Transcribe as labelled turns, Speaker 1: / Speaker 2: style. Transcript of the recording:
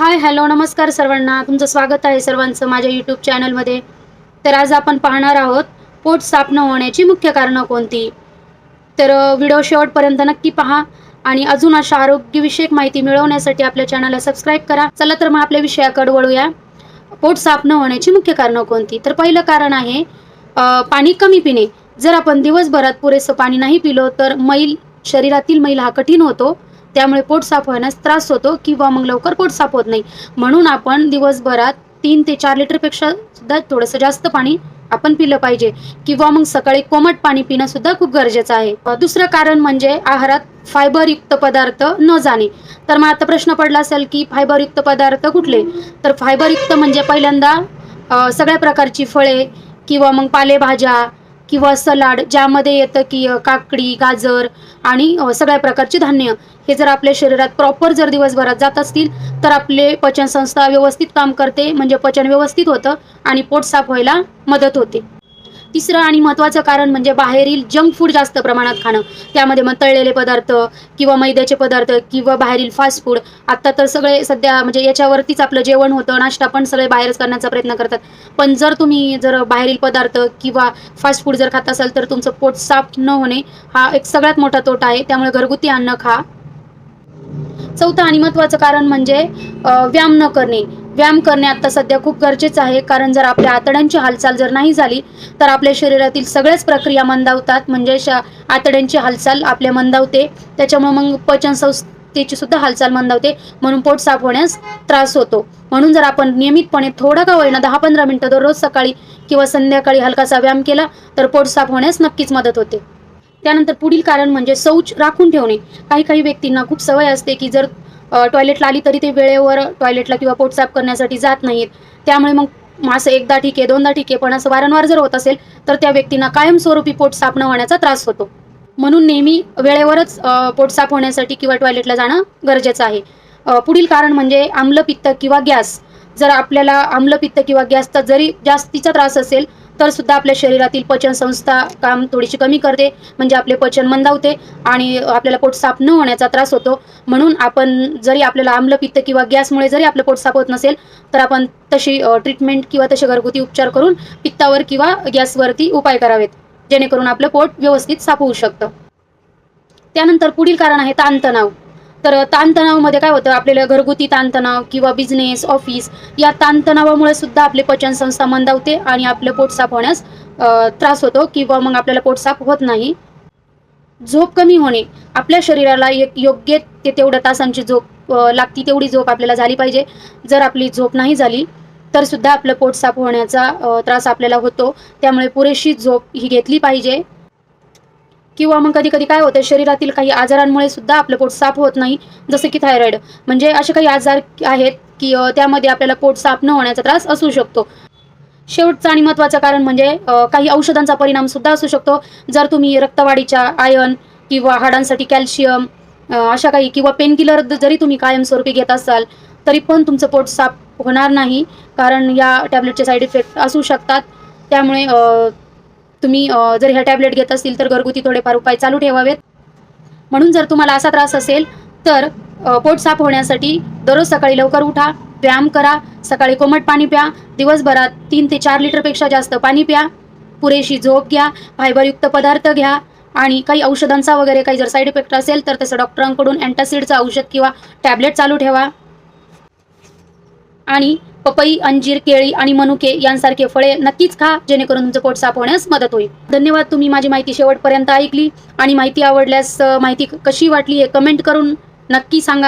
Speaker 1: Hi hello नमस्कार सर्वांना. तुमचं स्वागत आहे सर्वांचं माझ्या यूट्यूब चॅनलमध्ये. तर आज आपण पाहणार आहोत पोट साफ न होण्याची मुख्य कारणं कोणती. तर व्हिडिओ शेवटपर्यंत नक्की पहा आणि अजून अशा आरोग्यविषयक माहिती मिळवण्यासाठी आपल्या चॅनलला सबस्क्राईब करा. चला तर मग आपल्या विषयाकडे वळूया. पोट साफ न होण्याची मुख्य कारणं कोणती. तर पहिलं कारण आहे पाणी कमी पिणे. जर आपण दिवसभरात पुरेसं पाणी नाही पिलो तर शरीरातील मैल हा कठीण होतो, त्यामुळे पोट साफ होण्यास त्रास होतो किंवा मग लवकर पोट साफ होत नाही. म्हणून आपण दिवसभरात 3 ते 4 लिटरपेक्षा सुद्धा थोडंसं जास्त पाणी आपण पिलं पाहिजे किंवा मग सकाळी कोमट पाणी पिणं सुद्धा खूप गरजेचं आहे. दुसरं कारण म्हणजे आहारात फायबरयुक्त पदार्थ न जाणे. तर मग आता प्रश्न पडला असेल की फायबरयुक्त पदार्थ कुठले. तर फायबरयुक्त म्हणजे पहिल्यांदा सगळ्या प्रकारची फळे किंवा मग पालेभाज्या किंवा सलाड ज्यामध्ये येतं की काकडी, गाजर आणि सगळ्या प्रकारची धान्य हे जर आपल्या शरीरात प्रॉपर जर दिवसभरात जात असतील तर आपले पचनसंस्था व्यवस्थित काम करते, म्हणजे पचन व्यवस्थित होतं आणि पोट साफ व्हायला मदत होते. तिसरं आणि महत्त्वाचं कारण म्हणजे बाहेरील जंक फूड जास्त प्रमाणात खाणं. त्यामध्ये मग तळलेले पदार्थ किंवा मैद्याचे पदार्थ किंवा बाहेरील फास्ट फूड. आत्ता तर सगळे सध्या म्हणजे याच्यावरतीच आपलं जेवण होतं, नाश्ता पण सगळे बाहेरच करण्याचा प्रयत्न करतात. पण जर तुम्ही बाहेरील पदार्थ किंवा फास्ट फूड जर खात असाल तर तुमचं पोट साफ न होणे हा एक सगळ्यात मोठा तोटा आहे. त्यामुळे घरगुती अन्न खा. चौथं आणि महत्त्वाचं कारण म्हणजे व्यायाम न करणे. व्यायाम करणे आता सध्या खूप गरजेचं आहे, कारण जर आपल्या आतड्यांची हालचाल जर नाही झाली तर आपल्या शरीरातील सगळ्याच प्रक्रिया मंदावतात, म्हणजे आतड्यांची हालचाल आपल्या मंदावते. त्याच्यामुळे मग पचनसंस्थेची सुद्धा हालचाल मंदावते, म्हणून पोट साफ होण्यास त्रास होतो. म्हणून जर आपण नियमितपणे थोडा का होईना 10-15 मिनिटं दररोज सकाळी किंवा संध्याकाळी हलकासा व्यायाम केला तर पोट साफ होण्यास नक्कीच मदत होते. त्यानंतर पुढील कारण म्हणजे शौच राखून ठेवणे. काही व्यक्तींना खूप सवय असते की जर टॉयलेटला आली तरी ते वेळेवर टॉयलेटला किंवा पोट साफ करण्यासाठी जात नाहीत. त्यामुळे मग असं एकदा ठीक आहे, दोनदा ठीक आहे, पण असं वारंवार जर होत असेल तर त्या व्यक्तींना कायमस्वरूपी पोट साफ न होण्याचा त्रास होतो. म्हणून नेहमी वेळेवरच पोट साफ होण्यासाठी किंवा टॉयलेटला जाणं गरजेचं आहे. पुढील कारण म्हणजे आम्लपित्त किंवा गॅस. जर आपल्याला आम्लपित्त किंवा गॅसचा जरी जास्तीचा त्रास असेल तर सुद्धा आपल्या शरीरातील पचनसंस्था काम थोडीशी कमी करते, म्हणजे आपले पचन मंदावते आणि आपल्याला पोट साफ न होण्याचा त्रास होतो. म्हणून आपण जरी आपल्याला आम्लपित्त किंवा गॅसमुळे जरी आपलं पोट साफ होत नसेल तर आपण तशी ट्रीटमेंट किंवा तसे घरगुती उपचार करून पित्तावर किंवा गॅसवरती उपाय करावेत, जेणेकरून आपलं पोट व्यवस्थित साफ होऊ शकतं. त्यानंतर पुढील कारण आहे ताणतणाव. तर ताणतणावामध्ये काय होतं, आपल्याला घरगुती ताणतणाव किंवा बिझनेस, ऑफिस या ताणतणावामुळे सुद्धा आपले पचनसंस्था मंदावते आणि आपलं पोट साफ होण्यास त्रास होतो किंवा मग आपल्याला पोट साफ होत नाही. झोप कमी होणे. आपल्या शरीराला एक योग्य ते तेवढ्या तासांची झोप लागती तेवढी झोप आपल्याला झाली पाहिजे. जर आपली झोप नाही झाली तर सुद्धा आपलं पोट साफ होण्याचा त्रास आपल्याला होतो. त्यामुळे पुरेशी झोप ही घेतली पाहिजे. किंवा मग कधी काय होतं, शरीरातील काही आजारांमुळे सुद्धा आपलं पोट साफ होत नाही, जसे की थायरॉइड. म्हणजे असे काही आजार आहेत की त्यामध्ये आपल्याला पोट साफ न होण्याचा त्रास असू शकतो. शेवटचं आणि महत्त्वाचं कारण म्हणजे काही औषधांचा परिणाम सुद्धा असू शकतो. जर तुम्ही रक्तवाढीच्या आयर्न किंवा हाडांसाठी कॅल्शियम अशा काही किंवा पेनकिलर जरी तुम्ही कायमस्वरूपी घेत असाल तरी पण तुमचं पोट साफ होणार नाही, कारण या टॅबलेटचे साईड इफेक्ट असू शकतात. त्यामुळे तुम्ही जर ह्या टॅबलेट घेत असतील तर घरगुती थोडेफार उपाय चालू ठेवावेत. म्हणून जर तुम्हाला असा त्रास असेल तर पोट साफ होण्यासाठी दररोज सकाळी लवकर उठा, व्यायाम करा, सकाळी कोमट पाणी प्या, दिवसभरात 3 ते 4 लिटरपेक्षा जास्त पाणी प्या, पुरेशी झोप घ्या, फायबरयुक्त पदार्थ घ्या आणि काही औषधांचा वगैरे काही जर साईड इफेक्ट असेल तर तसं डॉक्टरांकडून अँटासिडचं औषध किंवा टॅबलेट चालू ठेवा. आणि पपई, अंजीर, केळी आणि मनुके यांसारखे फळे नक्कीच खा, जेणेकरून तुमचं पोट साफ होण्यास मदत होईल. धन्यवाद. तुम्ही माझी माहिती शेवटपर्यंत ऐकली आणि माहिती आवडल्यास माहिती कशी वाटली हे कमेंट करून नक्की सांगा.